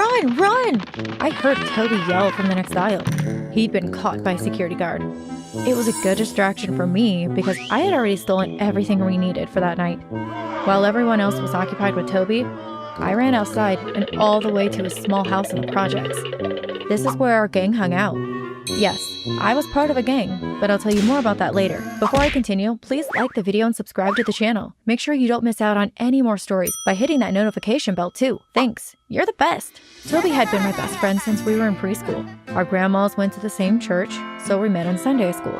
Run, run! I heard Toby yell from the next aisle. He'd been caught by a security guard. It was a good distraction for me because I had already stolen everything we needed for that night. While everyone else was occupied with Toby, I ran outside and all the way to his small house in the projects. This is where our gang hung out. Yes, I was part of a gang, but I'll tell you more about that later. Before I continue, please like the video and subscribe to the channel. Make sure you don't miss out on any more stories by hitting that notification bell too. Thanks, you're the best. Toby had been my best friend since we were in preschool. Our grandmas went to the same church, so we met in Sunday school.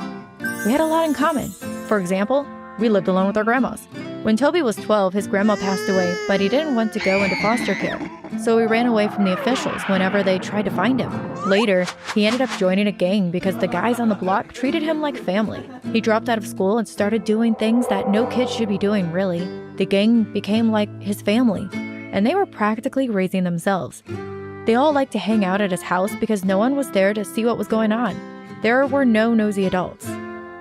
We had a lot in common. For example, we lived alone with our grandmas. When Toby was 12, his grandma passed away, but he didn't want to go into foster care. So he ran away from the officials whenever they tried to find him. Later, he ended up joining a gang because the guys on the block treated him like family. He dropped out of school and started doing things that no kid should be doing, really. The gang became like his family, and they were practically raising themselves. They all liked to hang out at his house because no one was there to see what was going on. There were no nosy adults.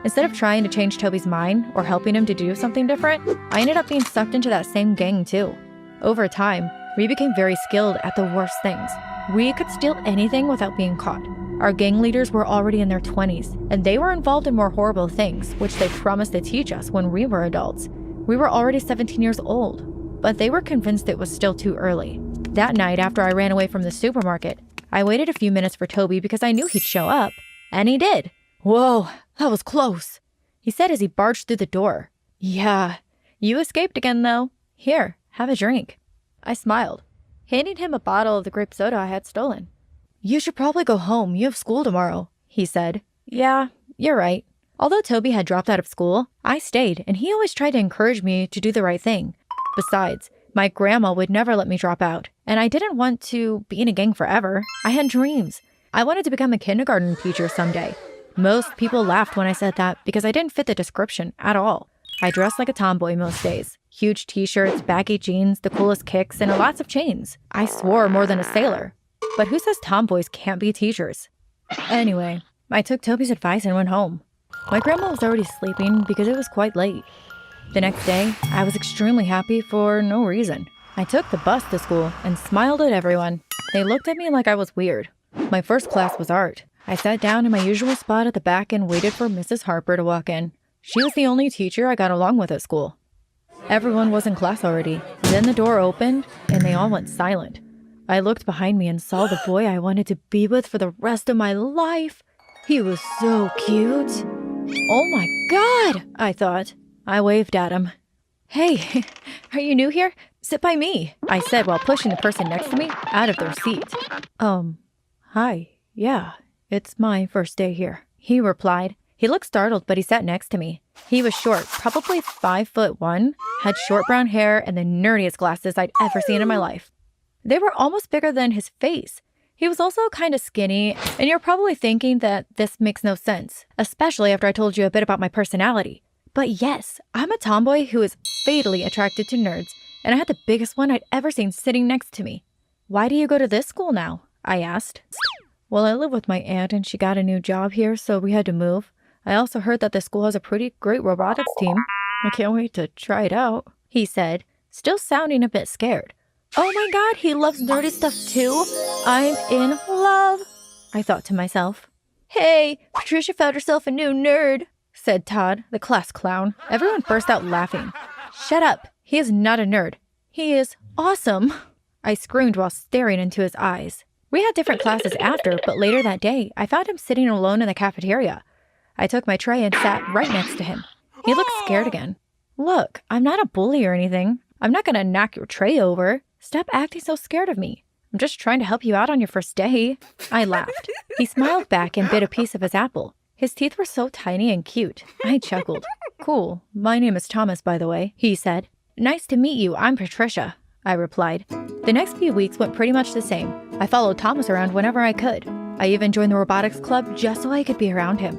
Instead of trying to change Toby's mind or helping him to do something different, I ended up being sucked into that same gang too. Over time, we became very skilled at the worst things. We could steal anything without being caught. Our gang leaders were already in their 20s, and they were involved in more horrible things, which they promised to teach us when we were adults. We were already 17 years old, but they were convinced it was still too early. That night, after I ran away from the supermarket, I waited a few minutes for Toby because I knew he'd show up, and he did. Whoa, that was close, he said as he barged through the door. Yeah, you escaped again though. Here, have a drink. I smiled, handing him a bottle of the grape soda I had stolen. You should probably go home, you have school tomorrow, he said. Yeah, you're right. Although Toby had dropped out of school, I stayed and he always tried to encourage me to do the right thing. Besides, my grandma would never let me drop out, and I didn't want to be in a gang forever. I had dreams. I wanted to become a kindergarten teacher someday. Most people laughed when I said that because I didn't fit the description at all. I dressed like a tomboy most days. Huge t-shirts, baggy jeans, the coolest kicks, and lots of chains. I swore more than a sailor. But who says tomboys can't be teachers? Anyway, I took Toby's advice and went home. My grandma was already sleeping because it was quite late. The next day, I was extremely happy for no reason. I took the bus to school and smiled at everyone. They looked at me like I was weird. My first class was art. I sat down in my usual spot at the back and waited for Mrs. Harper to walk in. She was the only teacher I got along with at school. Everyone was in class already. Then the door opened and they all went silent. I looked behind me and saw the boy I wanted to be with for the rest of my life. He was so cute. Oh my God, I thought. I waved at him. Hey, are you new here? Sit by me, I said while pushing the person next to me out of their seat. Hi, yeah. It's my first day here, he replied. He looked startled, but he sat next to me. He was short, probably 5'1", had short brown hair and the nerdiest glasses I'd ever seen in my life. They were almost bigger than his face. He was also kind of skinny, and you're probably thinking that this makes no sense, especially after I told you a bit about my personality. But yes, I'm a tomboy who is fatally attracted to nerds, and I had the biggest one I'd ever seen sitting next to me. Why do you go to this school now? I asked. Well, I live with my aunt and she got a new job here, so we had to move. I also heard that the school has a pretty great robotics team. I can't wait to try it out, he said, still sounding a bit scared. Oh my God, he loves nerdy stuff too? I'm in love, I thought to myself. Hey, Patricia found herself a new nerd, said Todd, the class clown. Everyone burst out laughing. Shut up, he is not a nerd. He is awesome, I screamed while staring into his eyes. We had different classes after, but later that day, I found him sitting alone in the cafeteria. I took my tray and sat right next to him. He looked scared again. Look, I'm not a bully or anything. I'm not gonna knock your tray over. Stop acting so scared of me. I'm just trying to help you out on your first day. I laughed. He smiled back and bit a piece of his apple. His teeth were so tiny and cute. I chuckled. Cool. My name is Thomas, by the way, he said. Nice to meet you. I'm Patricia, I replied. The next few weeks went pretty much the same. I followed Thomas around whenever I could. I even joined the robotics club just so I could be around him.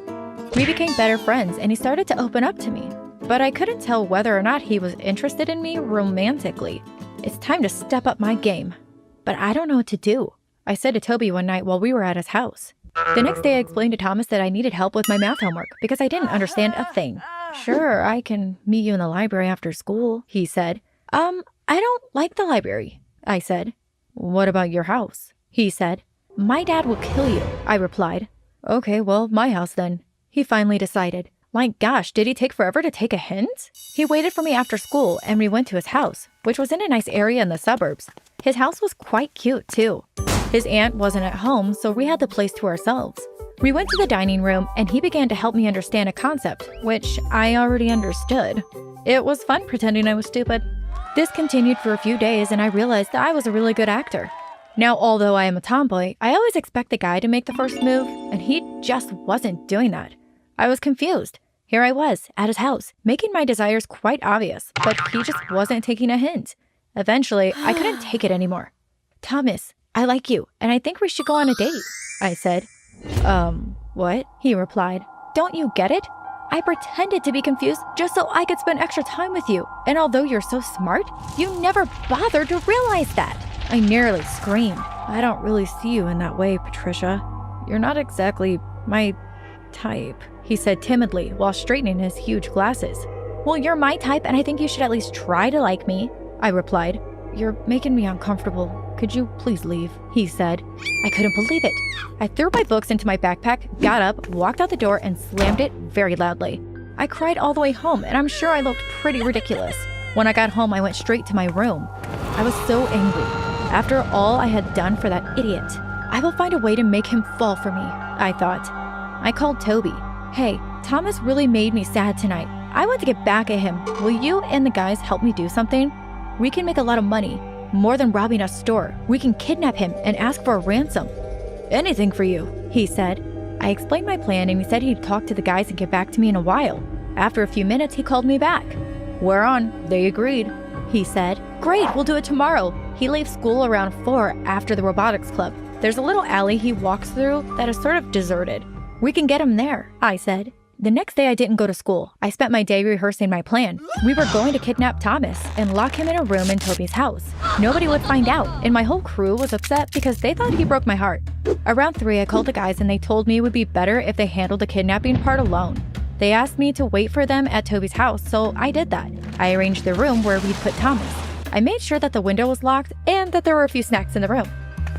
We became better friends and he started to open up to me. But I couldn't tell whether or not he was interested in me romantically. It's time to step up my game. But I don't know what to do, I said to Toby one night while we were at his house. The next day I explained to Thomas that I needed help with my math homework because I didn't understand a thing. Sure, I can meet you in the library after school, he said. I don't like the library, I said. What about your house? He said. My dad will kill you, I replied. Okay, well, my house then. He finally decided. My gosh, did he take forever to take a hint? He waited for me after school and we went to his house, which was in a nice area in the suburbs. His house was quite cute too. His aunt wasn't at home, so we had the place to ourselves. We went to the dining room and he began to help me understand a concept, which I already understood. It was fun pretending I was stupid. This continued for a few days and I realized that I was a really good actor. Now, although I am a tomboy, I always expect the guy to make the first move, and he just wasn't doing that. I was confused. Here I was, at his house, making my desires quite obvious, but he just wasn't taking a hint. Eventually, I couldn't take it anymore. Thomas, I like you, and I think we should go on a date, I said. What? He replied. Don't you get it? I pretended to be confused just so I could spend extra time with you, and although you're so smart, you never bothered to realize that. I nearly screamed. I don't really see you in that way, Patricia. You're not exactly my type, he said timidly while straightening his huge glasses. Well, you're my type and I think you should at least try to like me, I replied. You're making me uncomfortable. Could you please leave? He said. I couldn't believe it. I threw my books into my backpack, got up, walked out the door, and slammed it very loudly. I cried all the way home and I'm sure I looked pretty ridiculous. When I got home, I went straight to my room. I was so angry. After all I had done for that idiot, I will find a way to make him fall for me, I thought. I called Toby. Hey, Thomas really made me sad tonight. I want to get back at him. Will you and the guys help me do something? We can make a lot of money, more than robbing a store. We can kidnap him and ask for a ransom. Anything for you, he said. I explained my plan and he said he'd talk to the guys and get back to me in a while. After a few minutes, he called me back. We're on. They agreed, he said. Great, we'll do it tomorrow. He leaves school around 4 after the robotics club. There's a little alley he walks through that is sort of deserted. We can get him there, I said. The next day I didn't go to school. I spent my day rehearsing my plan. We were going to kidnap Thomas and lock him in a room in Toby's house. Nobody would find out, and my whole crew was upset because they thought he broke my heart. Around 3, I called the guys and they told me it would be better if they handled the kidnapping part alone. They asked me to wait for them at Toby's house, so I did that. I arranged the room where we'd put Thomas. I made sure that the window was locked and that there were a few snacks in the room.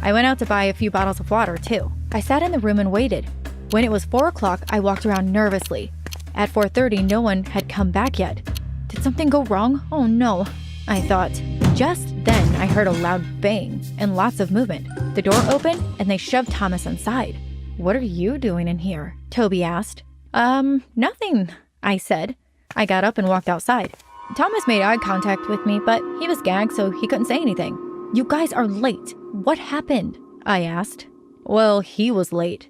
I went out to buy a few bottles of water, too. I sat in the room and waited. When it was 4 o'clock, I walked around nervously. At 4:30, no one had come back yet. Did something go wrong? Oh no, I thought. Just then, I heard a loud bang and lots of movement. The door opened and they shoved Thomas inside. What are you doing in here? Toby asked. Nothing, I said. I got up and walked outside. Thomas made eye contact with me, but he was gagged, so he couldn't say anything. You guys are late. What happened? I asked. Well, he was late.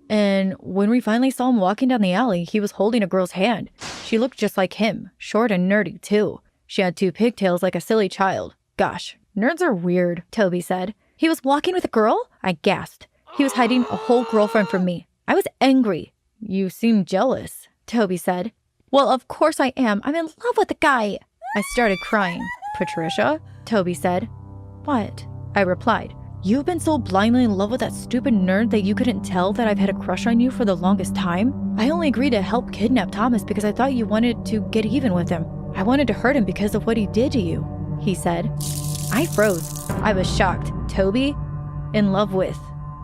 And when we finally saw him walking down the alley, he was holding a girl's hand. She looked just like him, short and nerdy too. She had 2 pigtails like a silly child. Gosh, nerds are weird, Toby said. He was walking with a girl? I gasped. He was hiding a whole girlfriend from me. I was angry. You seem jealous, Toby said. Well, of course I am. I'm in love with the guy. I started crying. Patricia? Toby said. What? I replied. You've been so blindly in love with that stupid nerd that you couldn't tell that I've had a crush on you for the longest time? I only agreed to help kidnap Thomas because I thought you wanted to get even with him. I wanted to hurt him because of what he did to you, he said. I froze. I was shocked. Toby? In love with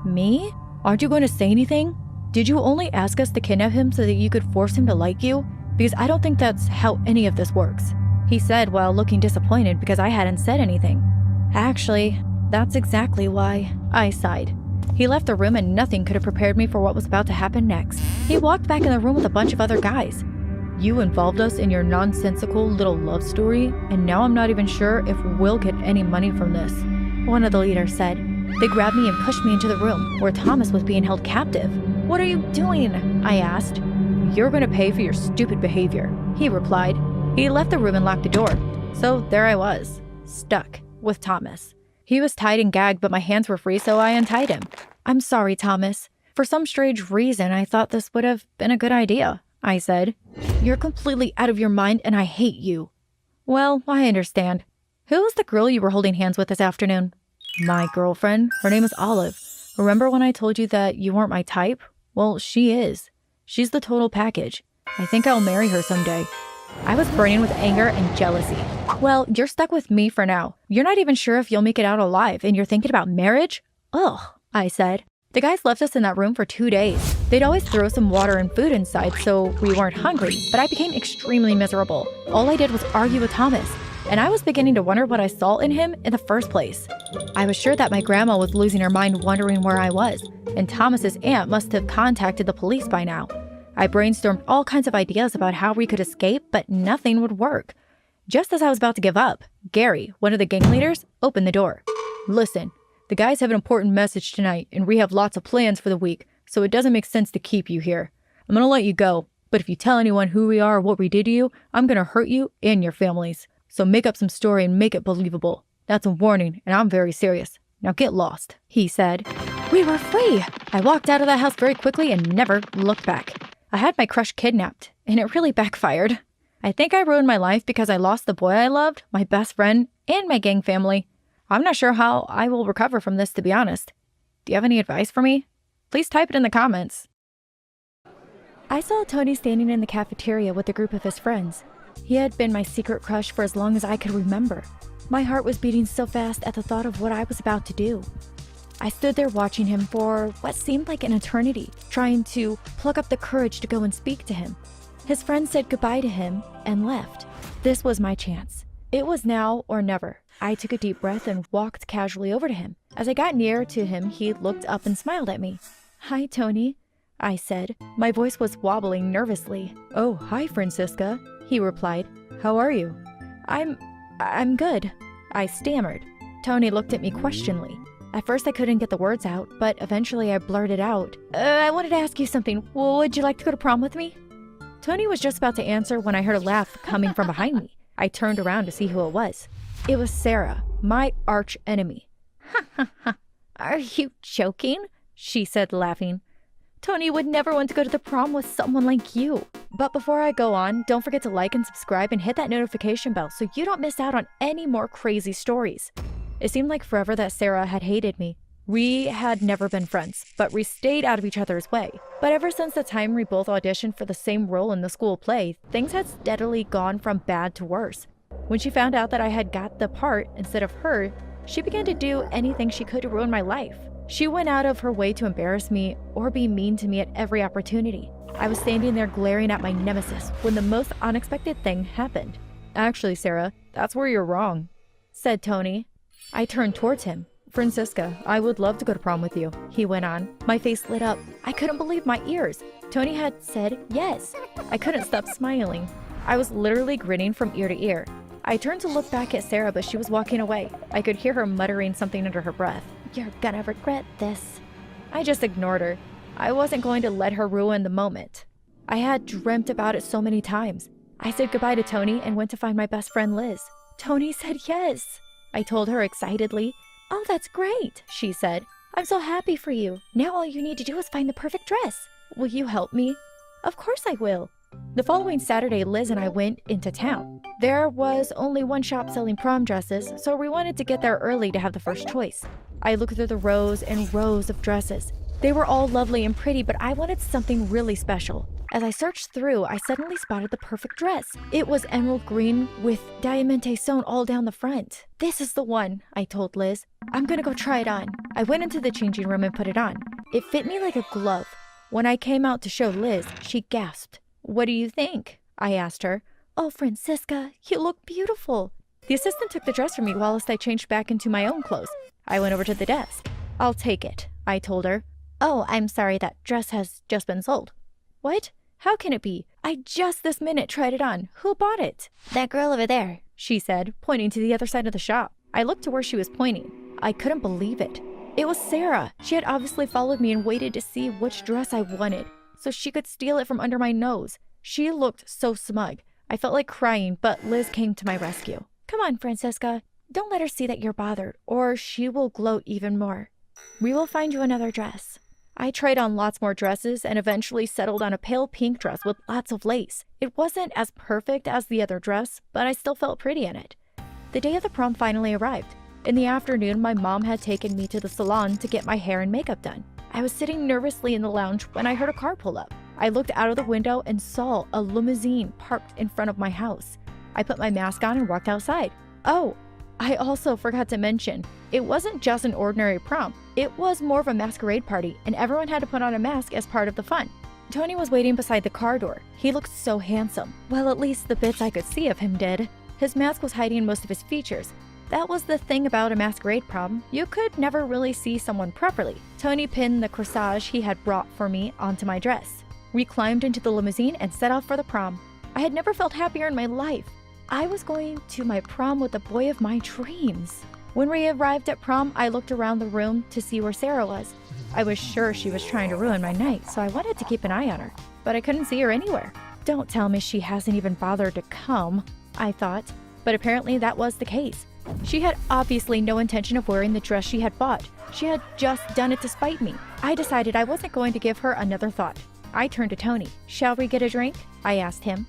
me? Aren't you going to say anything? Did you only ask us to kidnap him so that you could force him to like you? Because I don't think that's how any of this works, he said while looking disappointed because I hadn't said anything. Actually, that's exactly why, I sighed. He left the room and nothing could have prepared me for what was about to happen next. He walked back in the room with a bunch of other guys. You involved us in your nonsensical little love story, and now I'm not even sure if we'll get any money from this, one of the leaders said. They grabbed me and pushed me into the room where Thomas was being held captive. What are you doing? I asked. You're going to pay for your stupid behavior, he replied. He left the room and locked the door. So there I was, stuck with Thomas. He was tied and gagged, but my hands were free, so I untied him. I'm sorry, Thomas. For some strange reason, I thought this would have been a good idea, I said. You're completely out of your mind, and I hate you. Well, I understand. Who was the girl you were holding hands with this afternoon? My girlfriend. Her name is Olive. Remember when I told you that you weren't my type? Well, she is. She's the total package. I think I'll marry her someday. I was burning with anger and jealousy. Well, you're stuck with me for now. You're not even sure if you'll make it out alive, and you're thinking about marriage? Ugh, I said. The guys left us in that room for 2 days. They'd always throw some water and food inside, so we weren't hungry, but I became extremely miserable. All I did was argue with Thomas, and I was beginning to wonder what I saw in him in the first place. I was sure that my grandma was losing her mind wondering where I was, and Thomas's aunt must have contacted the police by now. I brainstormed all kinds of ideas about how we could escape, but nothing would work. Just as I was about to give up, Gary, one of the gang leaders, opened the door. Listen, the guys have an important message tonight, and we have lots of plans for the week, so it doesn't make sense to keep you here. I'm gonna let you go, but if you tell anyone who we are or what we did to you, I'm gonna hurt you and your families. So make up some story and make it believable. That's a warning, and I'm very serious. Now get lost, he said. We were free! I walked out of that house very quickly and never looked back. I had my crush kidnapped, and it really backfired. I think I ruined my life because I lost the boy I loved, my best friend, and my gang family. I'm not sure how I will recover from this, to be honest. Do you have any advice for me? Please type it in the comments. I saw Tony standing in the cafeteria with a group of his friends. He had been my secret crush for as long as I could remember. My heart was beating so fast at the thought of what I was about to do. I stood there watching him for what seemed like an eternity, trying to pluck up the courage to go and speak to him. His friends said goodbye to him and left. This was my chance. It was now or never. I took a deep breath and walked casually over to him. As I got near to him, he looked up and smiled at me. Hi, Tony, I said. My voice was wobbling nervously. Oh, hi, Francisca, he replied. How are you? I'm good, I stammered. Tony looked at me questioningly. At first I couldn't get the words out, but eventually I blurted out, I wanted to ask you something. Would you like to go to prom with me? Tony was just about to answer when I heard a laugh coming from behind me. I turned around to see who it was. It was Sarah, my arch enemy. Ha ha ha. Are you joking? She said, laughing. Tony would never want to go to the prom with someone like you. But before I go on, don't forget to like and subscribe and hit that notification bell so you don't miss out on any more crazy stories. It seemed like forever that Sarah had hated me. We had never been friends, but we stayed out of each other's way. But ever since the time we both auditioned for the same role in the school play, things had steadily gone from bad to worse. When she found out that I had got the part instead of her, she began to do anything she could to ruin my life. She went out of her way to embarrass me or be mean to me at every opportunity. I was standing there glaring at my nemesis when the most unexpected thing happened. Actually, Sarah, that's where you're wrong, said Tony. I turned towards him. Francisca, I would love to go to prom with you, he went on. My face lit up. I couldn't believe my ears. Tony had said yes. I couldn't stop smiling. I was literally grinning from ear to ear. I turned to look back at Sarah, but she was walking away. I could hear her muttering something under her breath. You're gonna regret this. I just ignored her. I wasn't going to let her ruin the moment. I had dreamt about it so many times. I said goodbye to Tony and went to find my best friend Liz. Tony said yes, I told her excitedly. Oh, that's great, she said. I'm so happy for you. Now all you need to do is find the perfect dress. Will you help me? Of course I will. The following Saturday, Liz and I went into town. There was only one shop selling prom dresses, so we wanted to get there early to have the first choice. I looked through the rows and rows of dresses. They were all lovely and pretty, but I wanted something really special. As I searched through, I suddenly spotted the perfect dress. It was emerald green with diamante sewn all down the front. This is the one, I told Liz. I'm gonna go try it on. I went into the changing room and put it on. It fit me like a glove. When I came out to show Liz, she gasped. What do you think? I asked her. Oh, Francisca, you look beautiful. The assistant took the dress from me whilst I changed back into my own clothes. I went over to the desk. I'll take it, I told her. Oh, I'm sorry, that dress has just been sold. What? How can it be? I just this minute tried it on. Who bought it? That girl over there, she said, pointing to the other side of the shop. I looked to where she was pointing. I couldn't believe it. It was Sarah. She had obviously followed me and waited to see which dress I wanted, so she could steal it from under my nose. She looked so smug. I felt like crying, but Liz came to my rescue. Come on, Francisca. Don't let her see that you're bothered, or she will gloat even more. We will find you another dress. I tried on lots more dresses and eventually settled on a pale pink dress with lots of lace. It wasn't as perfect as the other dress, but I still felt pretty in it. The day of the prom finally arrived. In the afternoon, my mom had taken me to the salon to get my hair and makeup done. I was sitting nervously in the lounge when I heard a car pull up. I looked out of the window and saw a limousine parked in front of my house. I put my mask on and walked outside. Oh, I also forgot to mention, it wasn't just an ordinary prom. It was more of a masquerade party, and everyone had to put on a mask as part of the fun. Tony was waiting beside the car door. He looked so handsome. Well, at least the bits I could see of him did. His mask was hiding most of his features. That was the thing about a masquerade prom. You could never really see someone properly. Tony pinned the corsage he had brought for me onto my dress. We climbed into the limousine and set off for the prom. I had never felt happier in my life. I was going to my prom with the boy of my dreams. When we arrived at prom, I looked around the room to see where Sarah was. I was sure she was trying to ruin my night, so I wanted to keep an eye on her, but I couldn't see her anywhere. Don't tell me she hasn't even bothered to come, I thought, but apparently that was the case. She had obviously no intention of wearing the dress she had bought. She had just done it to spite me. I decided I wasn't going to give her another thought. I turned to Tony. "Shall we get a drink?" I asked him.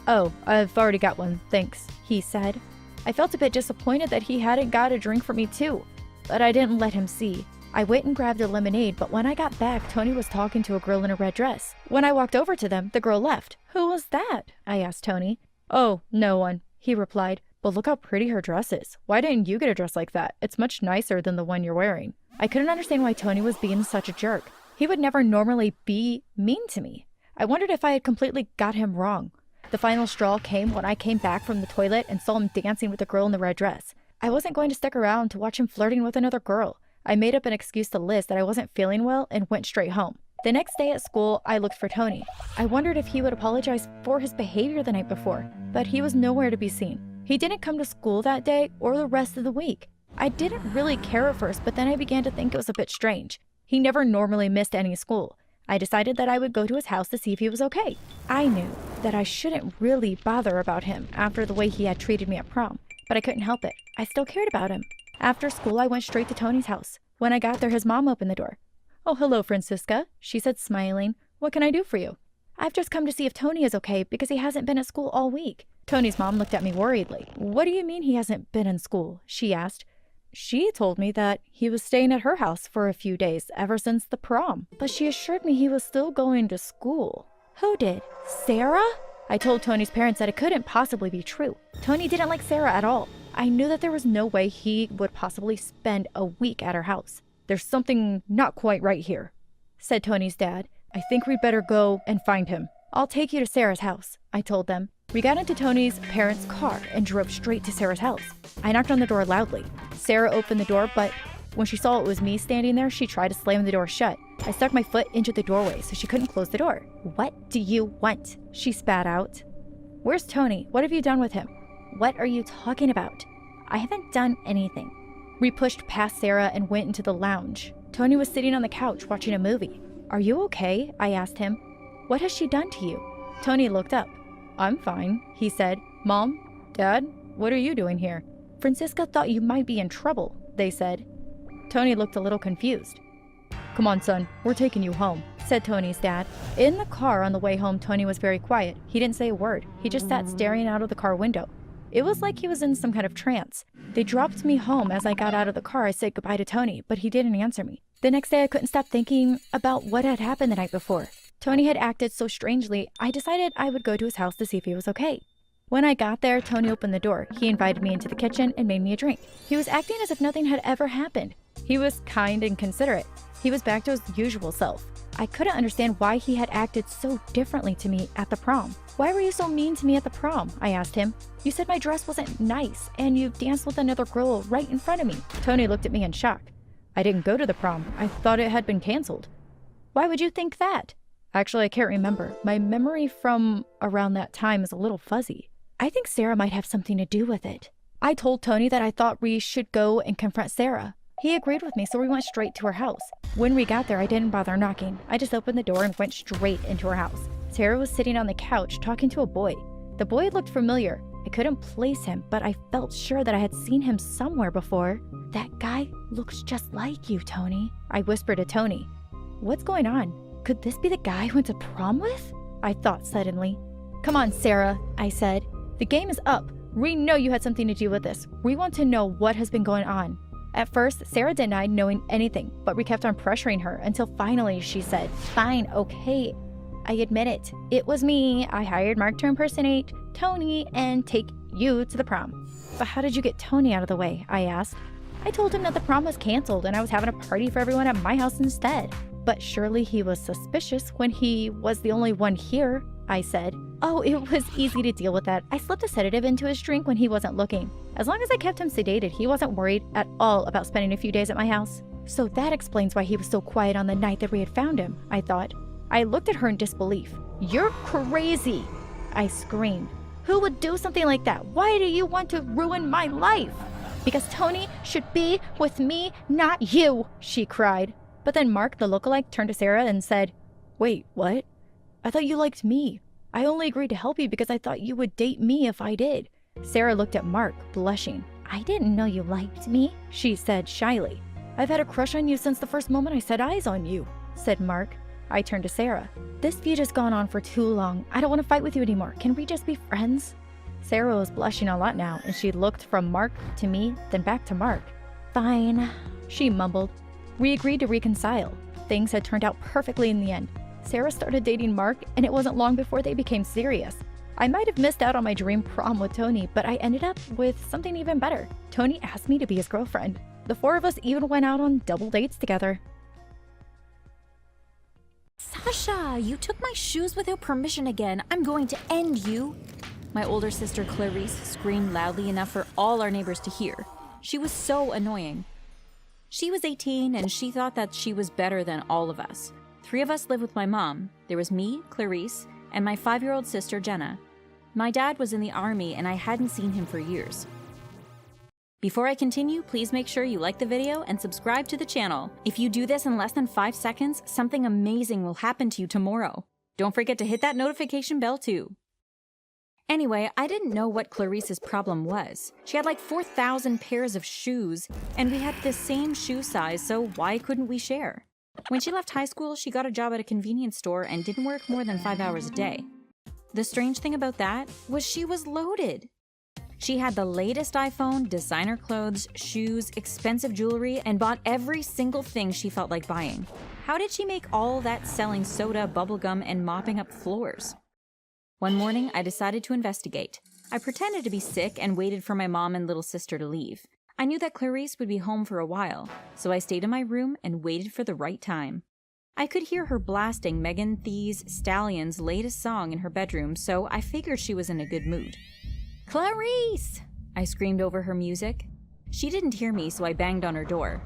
"Oh, I've already got one, thanks," he said. I felt a bit disappointed that he hadn't got a drink for me too, but I didn't let him see. I went and grabbed a lemonade, but when I got back, Tony was talking to a girl in a red dress. When I walked over to them, the girl left. "Who was that?" I asked Tony. "Oh, no one," he replied. "But look how pretty her dress is. Why didn't you get a dress like that? It's much nicer than the one you're wearing." I couldn't understand why Tony was being such a jerk. He would never normally be mean to me. I wondered if I had completely got him wrong. The final straw came when I came back from the toilet and saw him dancing with the girl in the red dress. I wasn't going to stick around to watch him flirting with another girl. I made up an excuse to Liz that I wasn't feeling well and went straight home. The next day at school, I looked for Tony. I wondered if he would apologize for his behavior the night before, but he was nowhere to be seen. He didn't come to school that day or the rest of the week. I didn't really care at first, but then I began to think it was a bit strange. He never normally missed any school. I decided that I would go to his house to see if he was okay. I knew that I shouldn't really bother about him after the way he had treated me at prom, but I couldn't help it. I still cared about him. After school, I went straight to Tony's house. When I got there, his mom opened the door. "Oh, hello, Francisca," she said, smiling. "What can I do for you?" "I've just come to see if Tony is okay because he hasn't been at school all week." Tony's mom looked at me worriedly. "What do you mean he hasn't been in school?" she asked. "She told me that he was staying at her house for a few days ever since the prom, but she assured me he was still going to school." "Who did? Sarah?" I told Tony's parents that it couldn't possibly be true. Tony didn't like Sarah at all. I knew that there was no way he would possibly spend a week at her house. "There's something not quite right here," said Tony's dad. "I think we'd better go and find him." "I'll take you to Sarah's house," I told them. We got into Tony's parents' car and drove straight to Sarah's house. I knocked on the door loudly. Sarah opened the door, but when she saw it was me standing there, she tried to slam the door shut. I stuck my foot into the doorway so she couldn't close the door. "What do you want?" she spat out. "Where's Tony? What have you done with him?" "What are you talking about?" "I haven't done anything." We pushed past Sarah and went into the lounge. Tony was sitting on the couch watching a movie. "Are you okay?" I asked him. "What has she done to you?" Tony looked up. "I'm fine," he said. "Mom? Dad? What are you doing here?" "Francisca thought you might be in trouble," they said. Tony looked a little confused. "Come on, son, we're taking you home," said Tony's dad. In the car on the way home, Tony was very quiet. He didn't say a word. He just sat staring out of the car window. It was like he was in some kind of trance. They dropped me home. As I got out of the car, I said goodbye to Tony, but he didn't answer me. The next day, I couldn't stop thinking about what had happened the night before. Tony had acted so strangely, I decided I would go to his house to see if he was okay. When I got there, Tony opened the door. He invited me into the kitchen and made me a drink. He was acting as if nothing had ever happened. He was kind and considerate. He was back to his usual self. I couldn't understand why he had acted so differently to me at the prom. "Why were you so mean to me at the prom?" I asked him. "You said my dress wasn't nice, and you danced with another girl right in front of me." Tony looked at me in shock. "I didn't go to the prom. I thought it had been canceled." "Why would you think that?" "Actually, I can't remember. My memory from around that time is a little fuzzy. I think Sarah might have something to do with it." I told Tony that I thought we should go and confront Sarah. He agreed with me, so we went straight to her house. When we got there, I didn't bother knocking. I just opened the door and went straight into her house. Sarah was sitting on the couch talking to a boy. The boy looked familiar. I couldn't place him, but I felt sure that I had seen him somewhere before. "That guy looks just like you, Tony," I whispered to Tony. "What's going on? Could this be the guy I went to prom with?" I thought suddenly. "Come on, Sarah," I said. "The game is up. We know you had something to do with this. We want to know what has been going on." At first, Sarah denied knowing anything, but we kept on pressuring her until finally she said, "Fine, okay." I admit it. It was me. I hired Mark to impersonate Tony and take you to the prom. But how did you get Tony out of the way? I asked. I told him that the prom was canceled and I was having a party for everyone at my house instead. But surely he was suspicious when he was the only one here, I said. Oh, it was easy to deal with that. I slipped a sedative into his drink when he wasn't looking. As long as I kept him sedated, he wasn't worried at all about spending a few days at my house. So that explains why he was so quiet on the night that we had found him, I thought. I looked at her in disbelief. You're crazy, I screamed. Who would do something like that? Why do you want to ruin my life? Because Tony should be with me, not you, she cried. But then Mark, the lookalike, turned to Sarah and said, Wait, what? I thought you liked me. I only agreed to help you because I thought you would date me if I did. Sarah looked at Mark, blushing. I didn't know you liked me, she said shyly. I've had a crush on you since the first moment I set eyes on you, said Mark. I turned to Sarah. This feud has gone on for too long. I don't want to fight with you anymore. Can we just be friends? Sarah was blushing a lot now, and she looked from Mark to me, then back to Mark. Fine, she mumbled. We agreed to reconcile. Things had turned out perfectly in the end. Sarah started dating Mark, and it wasn't long before they became serious. I might have missed out on my dream prom with Tony, but I ended up with something even better. Tony asked me to be his girlfriend. The four of us even went out on double dates together. Sasha, you took my shoes without permission again. I'm going to end you. My older sister Clarice screamed loudly enough for all our neighbors to hear. She was so annoying. She was 18 and she thought that she was better than all of us. 3 of us lived with my mom. There was me, Clarice, and my 5-year-old sister Jenna. My dad was in the army and I hadn't seen him for years. Before I continue, please make sure you like the video and subscribe to the channel. If you do this in less than 5 seconds, something amazing will happen to you tomorrow. Don't forget to hit that notification bell too. Anyway, I didn't know what Clarice's problem was. She had like 4,000 pairs of shoes, and we had the same shoe size, so why couldn't we share? When she left high school, she got a job at a convenience store and didn't work more than 5 hours a day. The strange thing about that was she was loaded. She had the latest iPhone, designer clothes, shoes, expensive jewelry, and bought every single thing she felt like buying. How did she make all that selling soda, bubblegum, and mopping up floors? One morning, I decided to investigate. I pretended to be sick and waited for my mom and little sister to leave. I knew that Clarice would be home for a while, so I stayed in my room and waited for the right time. I could hear her blasting Megan Thee Stallion's latest song in her bedroom, so I figured she was in a good mood. Clarice! I screamed over her music. She didn't hear me, so I banged on her door.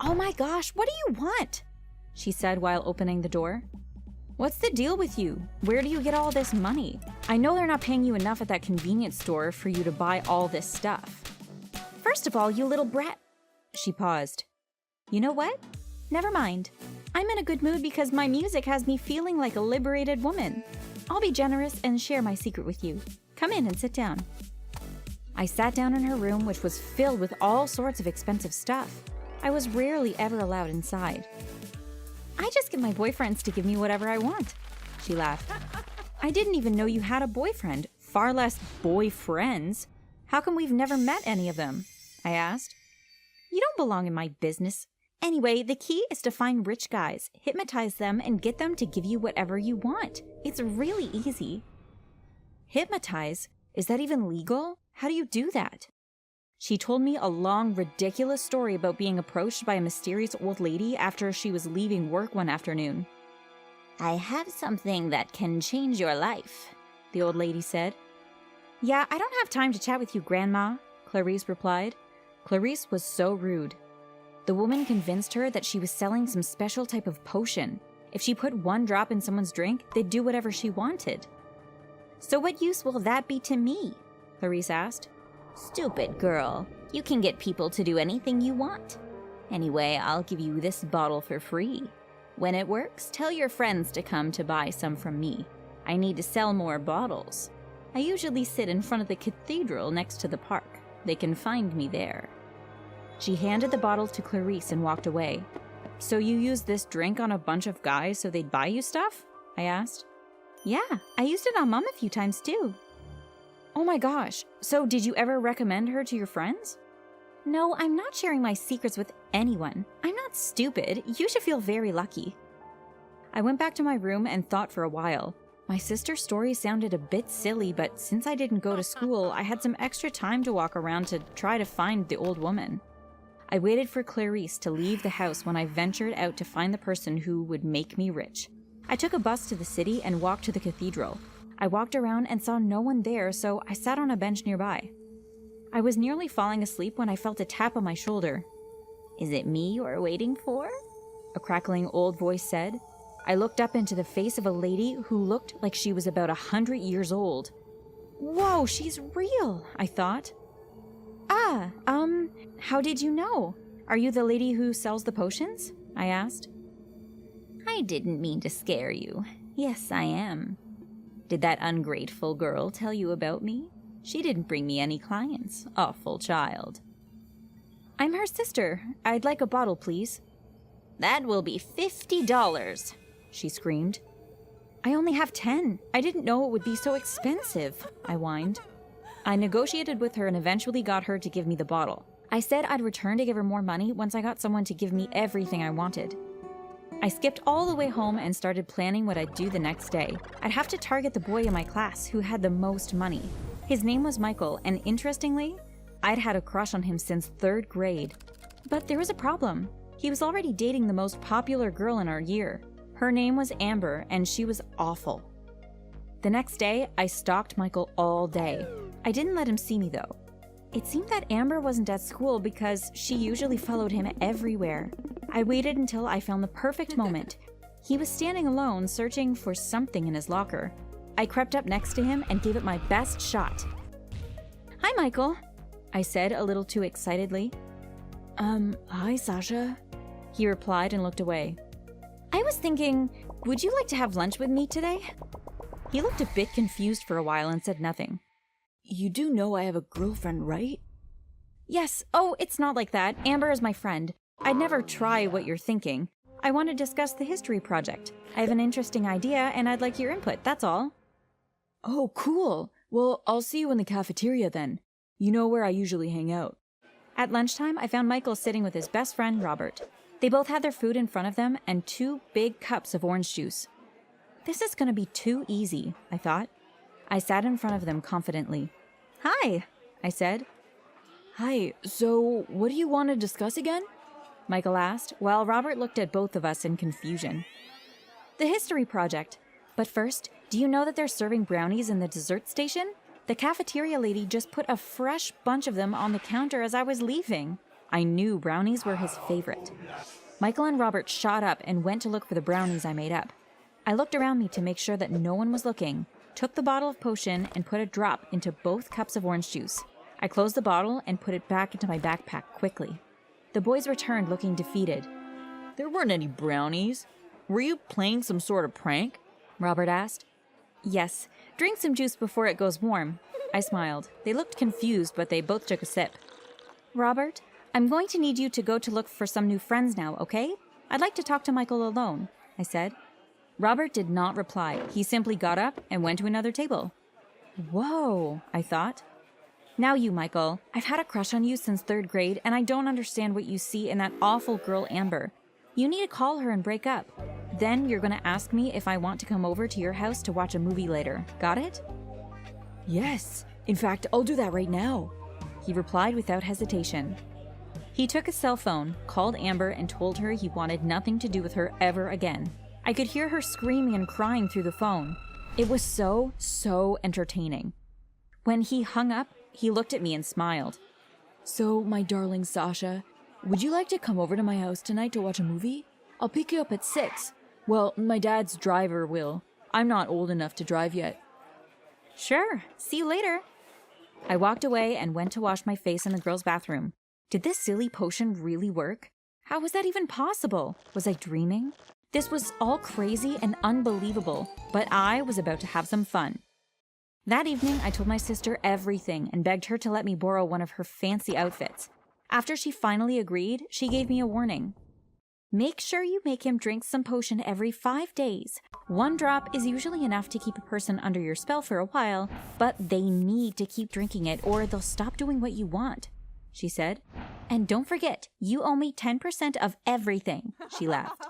Oh my gosh, what do you want? She said while opening the door. What's the deal with you? Where do you get all this money? I know they're not paying you enough at that convenience store for you to buy all this stuff. First of all, you little brat. She paused. You know what? Never mind. I'm in a good mood because my music has me feeling like a liberated woman. I'll be generous and share my secret with you. Come in and sit down. I sat down in her room, which was filled with all sorts of expensive stuff. I was rarely ever allowed inside. I just get my boyfriends to give me whatever I want. She laughed. I didn't even know you had a boyfriend, far less boyfriends. How come we've never met any of them? I asked. You don't belong in my business. Anyway, the key is to find rich guys, hypnotize them, and get them to give you whatever you want. It's really easy. Hypnotize? Is that even legal? How do you do that? She told me a long, ridiculous story about being approached by a mysterious old lady after she was leaving work one afternoon. I have something that can change your life, the old lady said. Yeah, I don't have time to chat with you, Grandma, Clarice replied. Clarice was so rude. The woman convinced her that she was selling some special type of potion. If she put 1 drop in someone's drink, they'd do whatever she wanted. So what use will that be to me? Clarice asked. Stupid girl. You can get people to do anything you want. Anyway, I'll give you this bottle for free. When it works, tell your friends to come to buy some from me. I need to sell more bottles. I usually sit in front of the cathedral next to the park. They can find me there. She handed the bottle to Clarice and walked away. So you used this drink on a bunch of guys so they'd buy you stuff? I asked. Yeah, I used it on Mom a few times too. Oh my gosh, so did you ever recommend her to your friends? No, I'm not sharing my secrets with anyone. I'm not stupid. You should feel very lucky. I went back to my room and thought for a while. My sister's story sounded a bit silly, but since I didn't go to school, I had some extra time to walk around to try to find the old woman. I waited for Clarice to leave the house when I ventured out to find the person who would make me rich. I took a bus to the city and walked to the cathedral. I walked around and saw no one there, so I sat on a bench nearby. I was nearly falling asleep when I felt a tap on my shoulder. "Is it me you're waiting for?" a crackling old voice said. I looked up into the face of a lady who looked like she was about 100 years old. Whoa, she's real, I thought. How did you know? Are you the lady who sells the potions? I asked. I didn't mean to scare you. Yes, I am. Did that ungrateful girl tell you about me? She didn't bring me any clients. Awful child. I'm her sister. I'd like a bottle, please. That will be $50, she screamed. I only have 10. I didn't know it would be so expensive, I whined. I negotiated with her and eventually got her to give me the bottle. I said I'd return to give her more money once I got someone to give me everything I wanted. I skipped all the way home and started planning what I'd do the next day. I'd have to target the boy in my class who had the most money. His name was Michael, and interestingly, I'd had a crush on him since 3rd grade. But there was a problem. He was already dating the most popular girl in our year. Her name was Amber, and she was awful. The next day, I stalked Michael all day. I didn't let him see me, though. It seemed that Amber wasn't at school because she usually followed him everywhere. I waited until I found the perfect moment. He was standing alone, searching for something in his locker. I crept up next to him and gave it my best shot. Hi, Michael, I said a little too excitedly. Hi, Sasha, he replied and looked away. I was thinking, would you like to have lunch with me today? He looked a bit confused for a while and said nothing. You do know I have a girlfriend, right? Yes. Oh, it's not like that. Amber is my friend. I'd never try what you're thinking. I want to discuss the history project. I have an interesting idea and I'd like your input, that's all. Oh, cool. Well, I'll see you in the cafeteria then. You know where I usually hang out. At lunchtime, I found Michael sitting with his best friend, Robert. They both had their food in front of them and 2 big cups of orange juice. This is going to be too easy, I thought. I sat in front of them confidently. Hi, I said. Hi, so what do you want to discuss again? Michael asked, while Robert looked at both of us in confusion. The history project. But first, do you know that they're serving brownies in the dessert station? The cafeteria lady just put a fresh bunch of them on the counter as I was leaving. I knew brownies were his favorite. Michael and Robert shot up and went to look for the brownies I made up. I looked around me to make sure that no one was looking, took the bottle of potion and put a drop into both cups of orange juice. I closed the bottle and put it back into my backpack quickly. The boys returned looking defeated. There weren't any brownies. Were you playing some sort of prank? Robert asked. Yes, drink some juice before it goes warm. I smiled. They looked confused, but they both took a sip. Robert, I'm going to need you to go to look for some new friends now, okay? I'd like to talk to Michael alone, I said. Robert did not reply. He simply got up and went to another table. Whoa, I thought. Now you, Michael. I've had a crush on you since 3rd grade, and I don't understand what you see in that awful girl Amber. You need to call her and break up. Then you're going to ask me if I want to come over to your house to watch a movie later. Got it? Yes. In fact, I'll do that right now, he replied without hesitation. He took his cell phone, called Amber, and told her he wanted nothing to do with her ever again. I could hear her screaming and crying through the phone. It was so entertaining. When he hung up, he looked at me and smiled. So, my darling Sasha, would you like to come over to my house tonight to watch a movie? I'll pick you up at 6. Well, my dad's driver will. I'm not old enough to drive yet. Sure. See you later. I walked away and went to wash my face in the girls' bathroom. Did this silly potion really work? How was that even possible? Was I dreaming? This was all crazy and unbelievable, but I was about to have some fun. That evening, I told my sister everything and begged her to let me borrow one of her fancy outfits. After she finally agreed, she gave me a warning. Make sure you make him drink some potion every 5 days. 1 drop is usually enough to keep a person under your spell for a while, but they need to keep drinking it or they'll stop doing what you want, she said. And don't forget, you owe me 10% of everything, she laughed.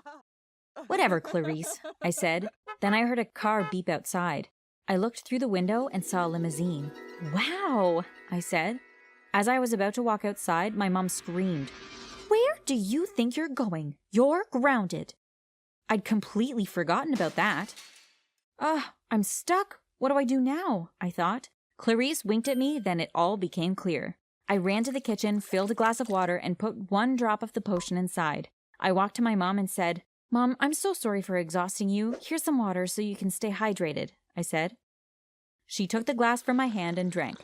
Whatever, Clarice, I said. Then I heard a car beep outside. I looked through the window and saw a limousine. Wow, I said. As I was about to walk outside, my mom screamed, "Where do you think you're going? You're grounded." I'd completely forgotten about that. I'm stuck. What do I do now? I thought. Clarice winked at me, then it all became clear. I ran to the kitchen, filled a glass of water, and put 1 drop of the potion inside. I walked to my mom and said, "Mom, I'm so sorry for exhausting you. Here's some water so you can stay hydrated," I said. She took the glass from my hand and drank.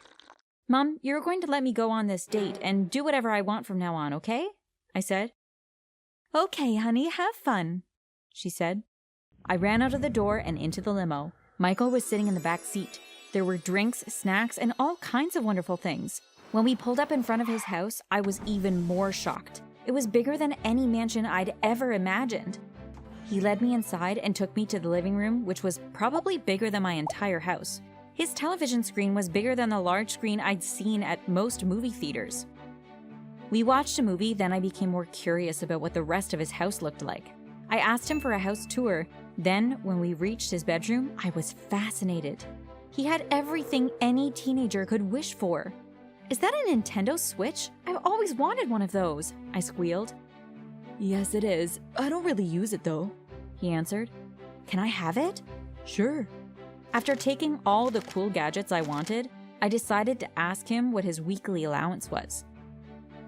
"Mom, you're going to let me go on this date and do whatever I want from now on, okay?" I said. "Okay, honey, have fun," she said. I ran out of the door and into the limo. Michael was sitting in the back seat. There were drinks, snacks, and all kinds of wonderful things. When we pulled up in front of his house, I was even more shocked. It was bigger than any mansion I'd ever imagined. He led me inside and took me to the living room, which was probably bigger than my entire house. His television screen was bigger than the large screen I'd seen at most movie theaters. We watched a movie, then I became more curious about what the rest of his house looked like. I asked him for a house tour. Then, when we reached his bedroom, I was fascinated. He had everything any teenager could wish for. "Is that a Nintendo Switch? I've always wanted one of those," I squealed. "Yes, it is. I don't really use it, though," he answered. "Can I have it?" "Sure." After taking all the cool gadgets I wanted, I decided to ask him what his weekly allowance was.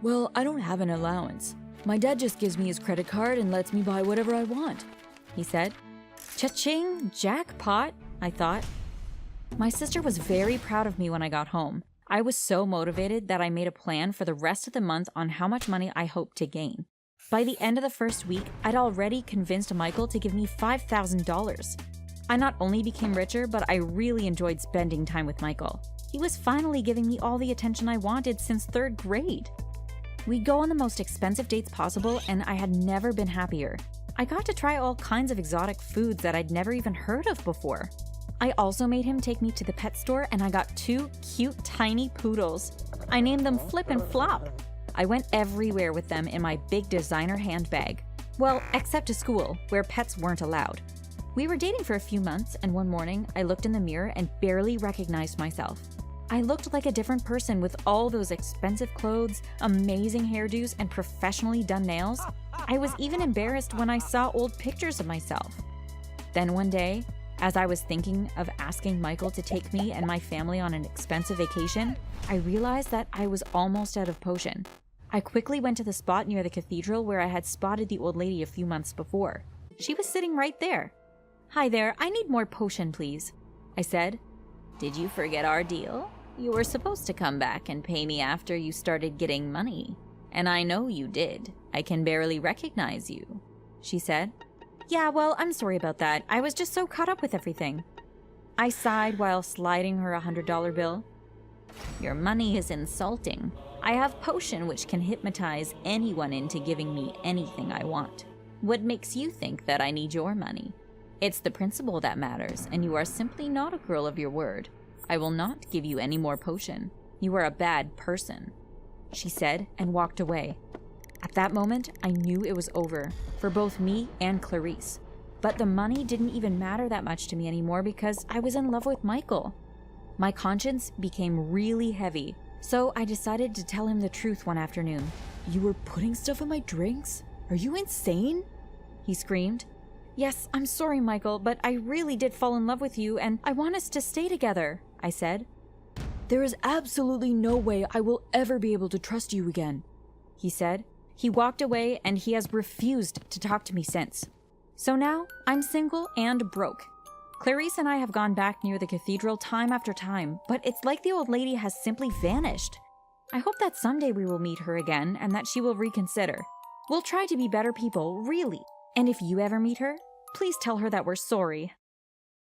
"Well, I don't have an allowance. My dad just gives me his credit card and lets me buy whatever I want," he said. Cha-ching, jackpot, I thought. My sister was very proud of me when I got home. I was so motivated that I made a plan for the rest of the month on how much money I hoped to gain. By the end of the first week, I'd already convinced Michael to give me $5,000. I not only became richer, but I really enjoyed spending time with Michael. He was finally giving me all the attention I wanted since 3rd grade. We'd go on the most expensive dates possible, and I had never been happier. I got to try all kinds of exotic foods that I'd never even heard of before. I also made him take me to the pet store, and I got 2 cute tiny poodles. I named them Flip and Flop. I went everywhere with them in my big designer handbag. Well, except to school, where pets weren't allowed. We were dating for a few months, and one morning I looked in the mirror and barely recognized myself. I looked like a different person with all those expensive clothes, amazing hairdos, and professionally done nails. I was even embarrassed when I saw old pictures of myself. Then one day, as I was thinking of asking Michael to take me and my family on an expensive vacation, I realized that I was almost out of potion. I quickly went to the spot near the cathedral where I had spotted the old lady a few months before. She was sitting right there. "Hi there, I need more potion, please," I said. "Did you forget our deal? You were supposed to come back and pay me after you started getting money. And I know you did. I can barely recognize you," she said. "Yeah, well, I'm sorry about that. I was just so caught up with everything." I sighed while sliding her a $100 bill. "Your money is insulting. I have potion which can hypnotize anyone into giving me anything I want. What makes you think that I need your money? It's the principle that matters, and you are simply not a girl of your word. I will not give you any more potion. You are a bad person," she said and walked away. At that moment, I knew it was over, for both me and Clarice. But the money didn't even matter that much to me anymore because I was in love with Michael. My conscience became really heavy, so I decided to tell him the truth one afternoon. "You were putting stuff in my drinks? Are you insane?" he screamed. "Yes, I'm sorry, Michael, but I really did fall in love with you and I want us to stay together," I said. "There is absolutely no way I will ever be able to trust you again," he said. He walked away and he has refused to talk to me since. So now, I'm single and broke. Clarice and I have gone back near the cathedral time after time, but it's like the old lady has simply vanished. I hope that someday we will meet her again and that she will reconsider. We'll try to be better people, really. And if you ever meet her, please tell her that we're sorry.